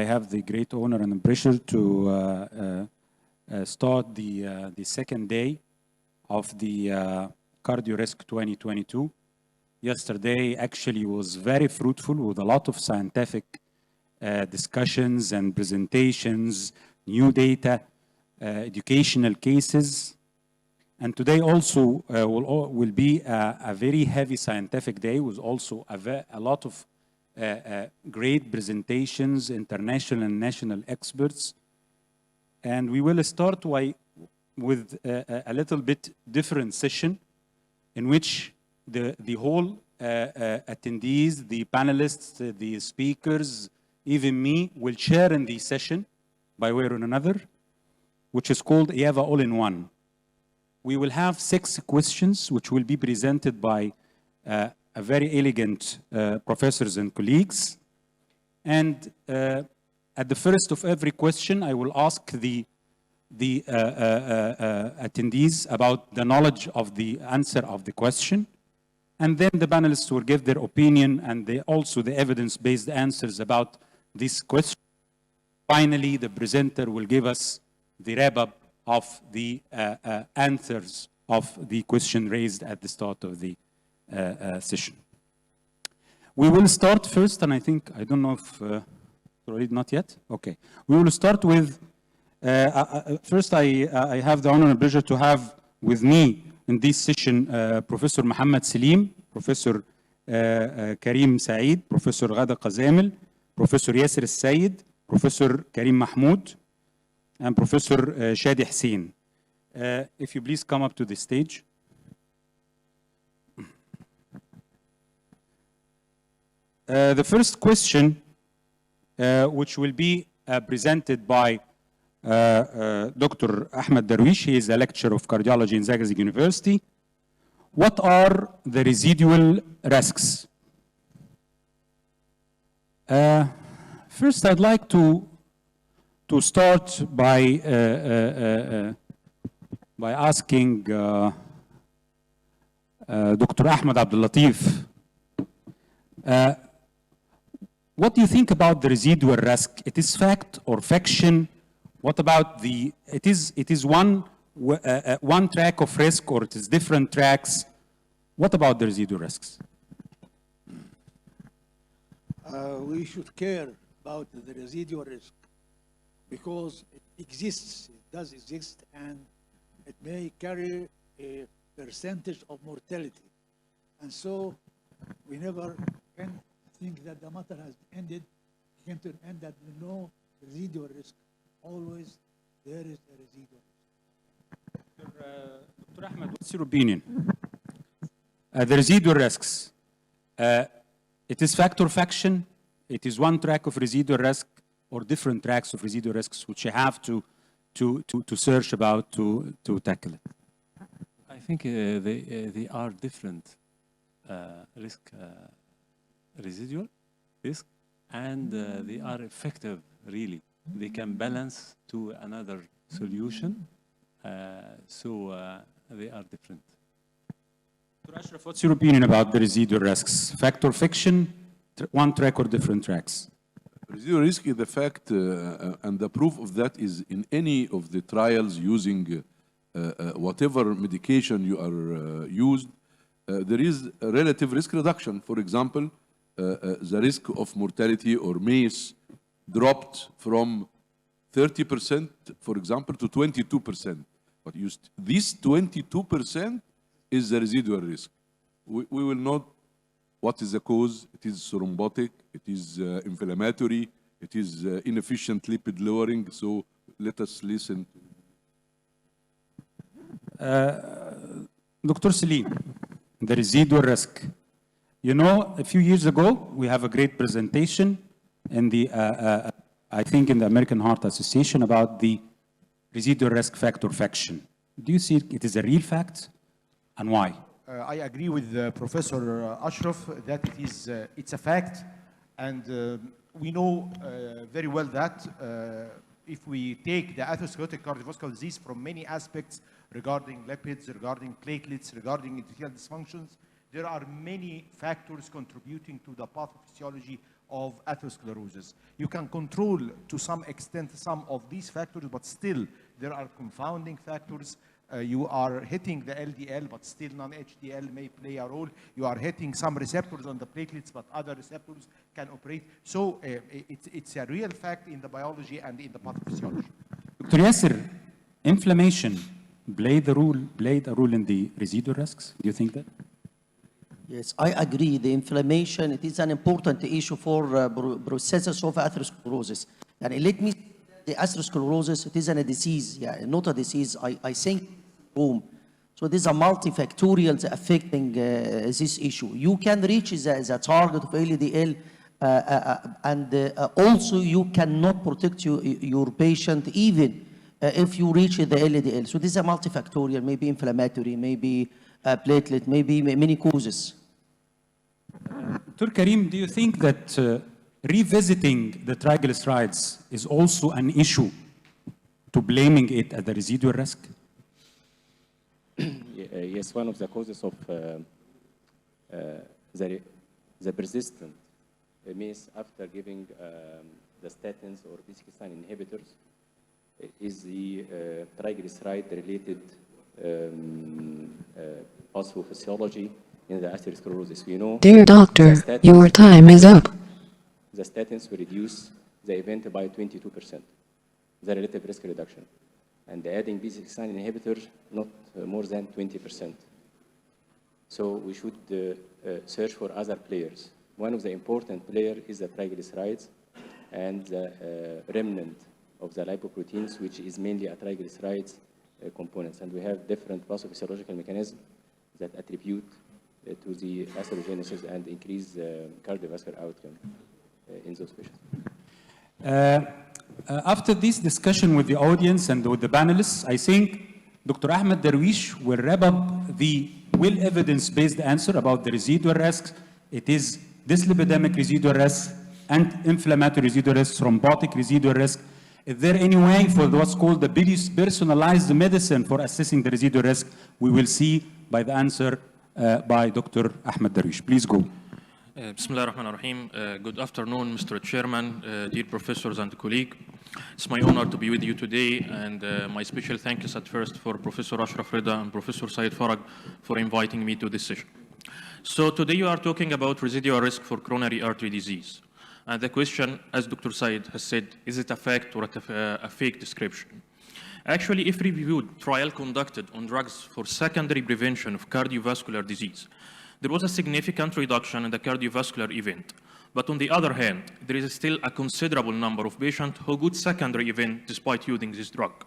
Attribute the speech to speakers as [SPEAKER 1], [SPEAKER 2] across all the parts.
[SPEAKER 1] I have the great honor and pleasure to start the second day of the Cardio Risk 2022. Yesterday actually was very fruitful with a lot of scientific discussions and presentations, new data, educational cases. And today also will be a very heavy scientific day with also a lot of great presentations, international and national experts. And we will start with a little bit different session in which the whole attendees, the panelists, the speakers, even me, will share in the session by way or another, which is called IAVA All-in-One. We will have 6 questions which will be presented by a very elegant professors and colleagues. And at the first of every question, I will ask the attendees about the knowledge of the answer of the question. And then the panelists will give their opinion and also the evidence-based answers about this question. Finally, the presenter will give us the wrap-up of the answers of the question raised at the start of the session. We will start first, and I don't know if, not yet? Okay. We will start with, first I have the honor and pleasure to have with me in this session Professor Mohammed Salim, Professor Karim Saeed, Professor Ghada Qazamil, Professor Yasser Al-Sayed, Professor Karim Mahmoud, and Professor Shadi Hussein. If you please come up to the stage. The first question, which will be presented by Dr. Ahmed Darwish. He is a lecturer of cardiology in Zagazig University. What are the residual risks? First, I'd like to start by asking Dr. Ahmed Abdul Latif, what do you think about the residual risk? It is fact or fiction? What about it is one track of risk, or it is different tracks? What about the residual risks?
[SPEAKER 2] We should care about the residual risk because it exists, it does exist, and it may carry a percentage of mortality. And so we never can think that the matter has ended, came to an end, that no residual risk. Always there is a residual risk.
[SPEAKER 1] Dr. Ahmed, what's your opinion? The residual risks, it is fact or fiction? It is one track of residual risk or different tracks of residual risks which you have to search about to tackle it?
[SPEAKER 3] I think they are different residual risk, and they are effective, really. They can balance to another solution, so they are different.
[SPEAKER 1] Dr. Ashraf, what's your opinion about the residual risks? Fact or fiction, one track or different tracks?
[SPEAKER 4] Residual risk is the fact, and the proof of that is in any of the trials using whatever medication you are used, there is a relative risk reduction. For example, the risk of mortality or MACE dropped from 30%, for example, to 22%. But this 22% is the residual risk. We will know what is the cause. It is thrombotic, it is inflammatory, it is inefficient lipid lowering. So let us listen.
[SPEAKER 1] Dr. Salim, the residual risk. You know, a few years ago, we have a great presentation in the, I think in the American Heart Association about the residual risk fact or fiction. Do you see it is a real fact, and why?
[SPEAKER 5] I agree with Professor Ashraf that it's a fact, and we know very well that if we take the atherosclerotic cardiovascular disease from many aspects regarding lipids, regarding platelets, regarding endothelial dysfunctions, there are many factors contributing to the pathophysiology of atherosclerosis. You can control to some extent some of these factors, but still there are confounding factors. You are hitting the LDL, but still non-HDL may play a role. You are hitting some receptors on the platelets, but other receptors can operate. So it's a real fact in the biology and in the pathophysiology.
[SPEAKER 1] Dr. Yasser, inflammation played a role in the residual risks. Do you think that?
[SPEAKER 6] Yes, I agree. The inflammation, it is an important issue for processes of atherosclerosis. And let me, the atherosclerosis, it is a disease, not a disease. I think, so this is a multifactorial affecting this issue. You can reach the target of LDL, and also you cannot protect your patient even if you reach the LDL. So this is a multifactorial, maybe inflammatory, maybe platelet, maybe many causes.
[SPEAKER 1] Dr. Karim, do you think that revisiting the triglycerides is also an issue to blaming it as the residual risk?
[SPEAKER 7] Yes, one of the causes of the persistent MACE after giving the statins or PCSK9 inhibitors is the triglyceride-related pathophysiology in the atherosclerosis. We know,
[SPEAKER 8] dear doctor, your time is up.
[SPEAKER 7] The statins will reduce the event by 22%, the relative risk reduction. And adding PCSK9 inhibitors, not more than 20%. So we should search for other players. One of the important players is the triglycerides and the remnant of the lipoproteins, which is mainly a triglycerides components. And we have different pathophysiological mechanisms that attribute to the atherogenesis and increase cardiovascular outcome in those patients.
[SPEAKER 1] After this discussion with the audience and with the panelists, I think Dr. Ahmed Darwish will wrap up the well evidence-based answer about the residual risks. It is dyslipidemic residual risk and inflammatory residual risk, thrombotic residual risk. Is there any way for what's called the personalized medicine for assessing the residual risk? We will see by the answer by Dr. Ahmed Darwish. Please go.
[SPEAKER 9] Bismillah ar-Rahman ar-Rahim. Good afternoon, Mr. Chairman, dear professors and colleagues. It's my honor to be with you today, and my special thanks at first for Professor Ashraf Rida and Professor Said Farag for inviting me to this session. So today you are talking about residual risk for coronary artery disease. And the question, as Dr. Said has said, is it a fact or a fake description? Actually, if reviewed trial conducted on drugs for secondary prevention of cardiovascular disease, there was a significant reduction in the cardiovascular event. But on the other hand, there is still a considerable number of patients who got secondary event despite using this drug.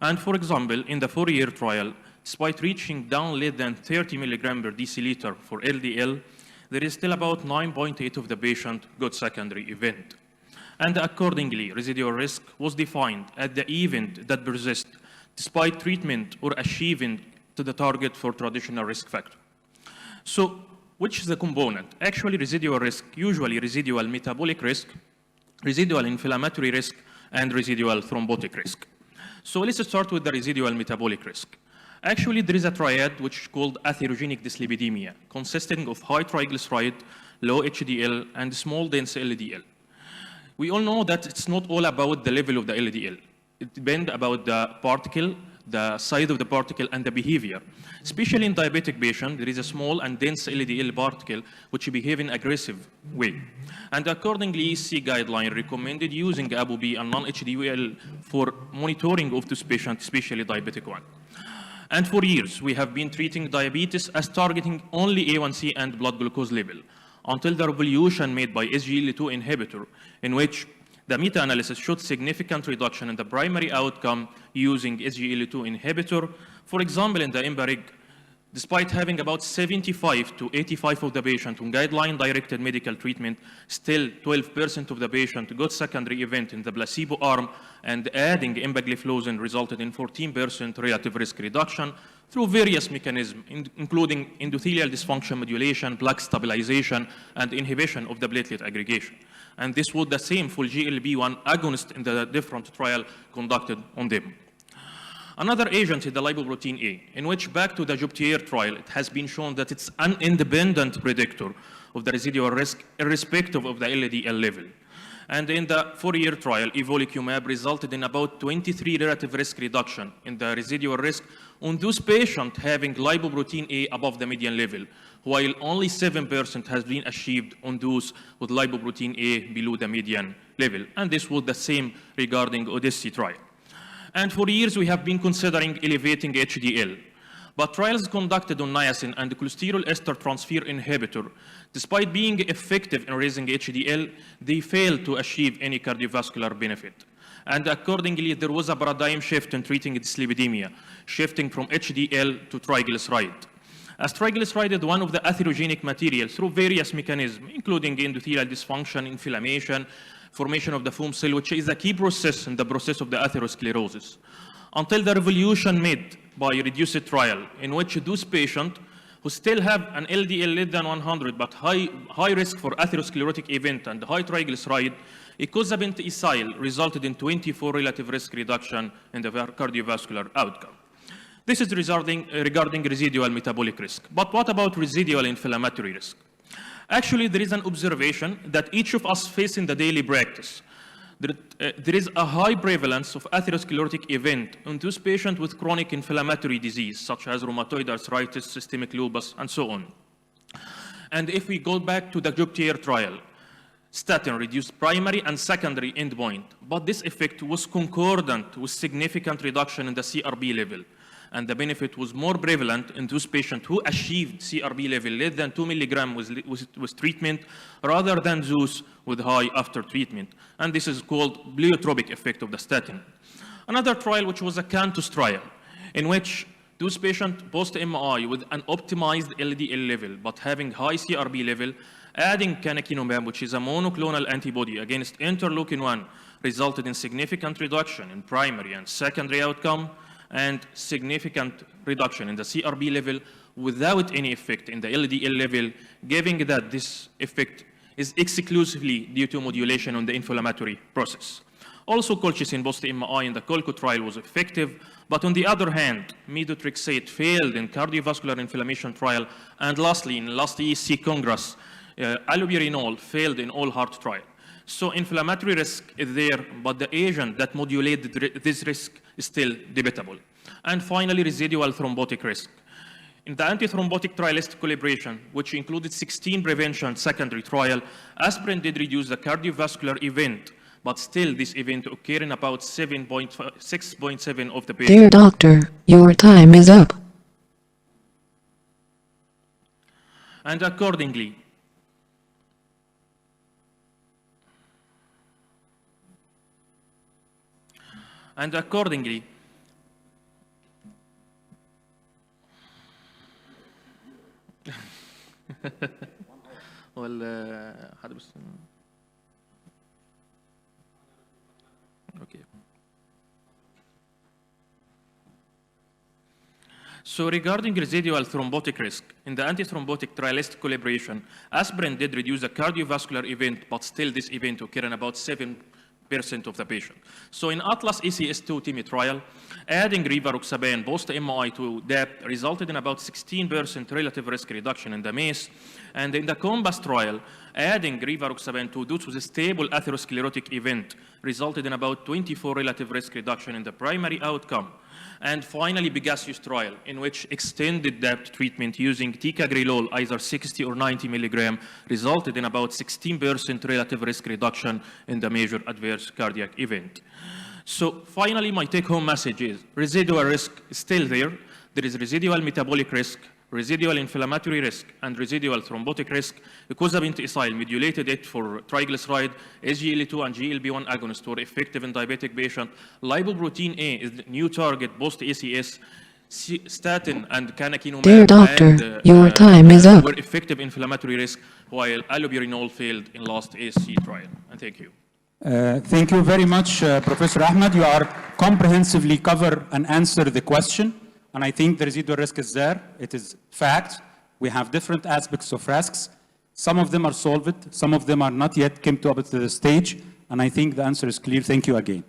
[SPEAKER 9] And for example, in the 4-year trial, despite reaching down less than 30 milligram per deciliter for LDL, there is still about 9.8 of the patient got secondary event. And accordingly, residual risk was defined as the event that persists despite treatment or achieving to the target for traditional risk factor. So, which is the component? Actually, residual risk, usually residual metabolic risk, residual inflammatory risk, and residual thrombotic risk. So let's start with the residual metabolic risk. Actually, there is a triad which is called atherogenic dyslipidemia, consisting of high triglyceride, low HDL, and small dense LDL. We all know that it's not all about the level of the LDL. It depends about the particle, the size of the particle, and the behavior. Especially in diabetic patients, there is a small and dense LDL particle which behave in aggressive way. And accordingly, EC guideline recommended using ApoB and non-HDL for monitoring of this patient, especially diabetic one. And for years, we have been treating diabetes as targeting only A1C and blood glucose level, until the revolution made by SGLT2 inhibitor, in which the meta-analysis showed significant reduction in the primary outcome using SGLT2 inhibitor. For example, in the EMBARIG, despite having about 75 to 85 of the patient on guideline-directed medical treatment, still 12% of the patient got secondary event in the placebo arm, and adding empagliflozin resulted in 14% relative risk reduction through various mechanisms, including endothelial dysfunction modulation, plaque stabilization, and inhibition of the platelet aggregation. And this was the same for GLP-1 agonist in the different trial conducted on them. Another agent is the lipoprotein A, in which back to the Jupiter trial, it has been shown that it's an independent predictor of the residual risk irrespective of the LDL level. And in the 4-year trial, evolocumab resulted in about 23 relative risk reduction in the residual risk on those patients having lipoprotein A above the median level, while only 7% has been achieved on those with lipoprotein A below the median level. And this was the same regarding Odyssey trial. And for years, we have been considering elevating HDL. But trials conducted on niacin and cholesterol ester transfer inhibitor, despite being effective in raising HDL, they failed to achieve any cardiovascular benefit. And accordingly, there was a paradigm shift in treating dyslipidemia, shifting from HDL to triglyceride. As triglyceride is one of the atherogenic materials through various mechanisms, including endothelial dysfunction, inflammation, formation of the foam cell, which is a key process in the process of the atherosclerosis. Until the revolution made by reduced trial, in which those patients who still have an LDL less than 100 but high risk for atherosclerotic event and high triglyceride, icosapent ethyl resulted in 24 relative risk reduction in the cardiovascular outcome. This is regarding residual metabolic risk. But what about residual inflammatory risk? Actually, there is an observation that each of us face in the daily practice. There is a high prevalence of atherosclerotic event in those patients with chronic inflammatory disease, such as rheumatoid arthritis, systemic lupus, and so on. And if we go back to the Jupiter trial, statin reduced primary and secondary endpoint, but this effect was concordant with significant reduction in the CRB level. And the benefit was more prevalent in those patients who achieved CRB level less than 2 milligrams with treatment rather than those with high after treatment. And this is called pleiotropic effect of the statin. Another trial, which was a Cantus trial, in which those patients post-MI with an optimized LDL level but having high CRB level, adding canakinumab, which is a monoclonal antibody against interleukin-1, resulted in significant reduction in primary and secondary outcome, and significant reduction in the CRB level without any effect in the LDL level, giving that this effect is exclusively due to modulation on the inflammatory process. Also, colchicine post-MI in the Colco trial was effective, but on the other hand, methotrexate failed in cardiovascular inflammation trial, and lastly, in last ESC Congress, allopurinol failed in all heart trial. So inflammatory risk is there, but the agent that modulated this risk is still debatable. And finally, residual thrombotic risk. In the antithrombotic trialistic calibration, which included 16 prevention secondary trial, aspirin did reduce the cardiovascular event, but still this event occurred in about 6.7 of the patients.
[SPEAKER 8] Dear doctor, your time is up.
[SPEAKER 9] And accordingly, okay. So regarding residual thrombotic risk, in the antithrombotic trialistic calibration, aspirin did reduce the cardiovascular event, but still this event occurred in about 7% of the patient. So in Atlas ACS2 TIMI trial, adding rivaroxaban post-MI to DAP resulted in about 16% relative risk reduction in the MACE. And in the COMBAS trial, adding rivaroxaban to those with a stable atherosclerotic event resulted in about 24 relative risk reduction in the primary outcome. And finally, Pegasus trial, in which extended DAPT treatment using ticagrelol, either 60 or 90 milligram, resulted in about 16% relative risk reduction in the major adverse cardiac event. So finally, my take-home message is residual risk is still there. There is residual metabolic risk, residual inflammatory risk, and residual thrombotic risk. Icosapent ethyl modulated it for triglyceride, SGLT2 and GLP-1 agonist were effective in diabetic patient. Lipoprotein A is the new target post-ACS. Statin and canakinumab
[SPEAKER 8] Dear doctor, your time is up.
[SPEAKER 9] were effective inflammatory risk, while allopurinol failed in last ASC trial. And thank you.
[SPEAKER 1] Thank you very much, Professor Ahmed. You are comprehensively cover and answer the question. And I think the residual risk is there. It is fact. We have different aspects of risks. Some of them are solved. Some of them are not yet come to up to the stage. And I think the answer is clear. Thank you again.